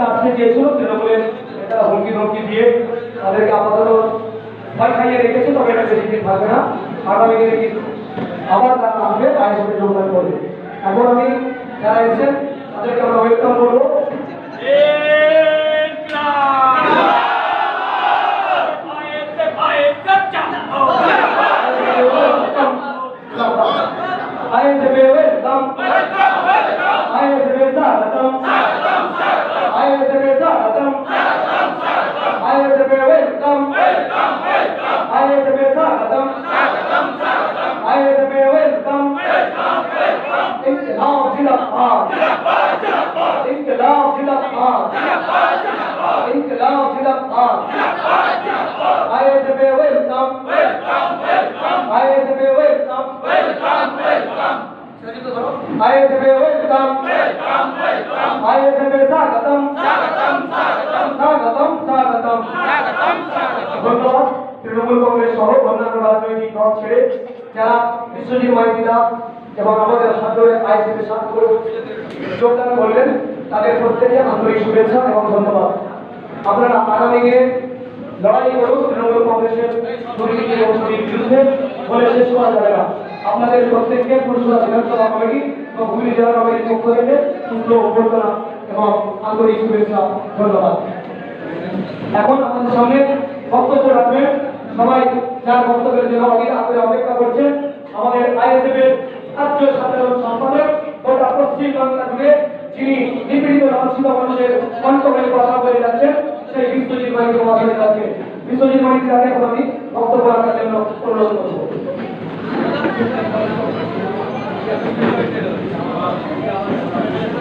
আসতে চেয়েছিল, তৃণমূলের নেতারা হুমকি ধমকি দিয়ে তাদেরকে আপাতত ভয় খাইয়ে রেখেছে, তবে এটা বেশি দিন থাকবে না। আগামী দিনে কিন্তু আবার তারা আসবে, তাই সাথে যোগদান করবে। এখন আমি যারা এসেছেন তাদেরকে আমরা ওয়েলকাম করবো। তৃণমূল কংগ্রেস সহ অন্যান্য রাজনৈতিক দল ছেড়ে যারা বিশ্বজিৎ মাইতিরা এবং আমাদের সাথে আইএসএফের সাথে যোগদান করলেন, তাদের প্রত্যেকে আন্তরিক শুভেচ্ছা এবং ধন্যবাদ। আপনারা আগামী দিনে লড়াই করুন তৃণমূল কংগ্রেসের দুর্নীতি এবং চুরির বিরুদ্ধে, বলে শেষ করা যাবে না। আপনাদের প্রত্যেককে পুরসভা বিধানসভা কমিটি এবং হুগলি জেলা কমিটির পক্ষ থেকে সুস্থ অভ্যর্থনা এবং আন্তরিক শুভেচ্ছা, ধন্যবাদ। এখন আমাদের সামনে বক্তব্য রাখবেন সবাই, যার বক্তব্যের জন্য অপেক্ষা করছেন আমাদের আইএসএফের রাজ্য সাধারণ সম্পাদক গোটা পশ্চিম বাংলা জুড়ে যিনি নিপীড়িত লাঞ্ছিত মানুষের কণ্ঠ হয়ে কথা বলে যাচ্ছেন, সেই বিশ্বজিৎ মাইতি মহাশয় যাচ্ছেন। বিশ্বজিৎ মাইতি তাকে এখন আমি বক্তব্য রাখার জন্য অনুরোধ করব।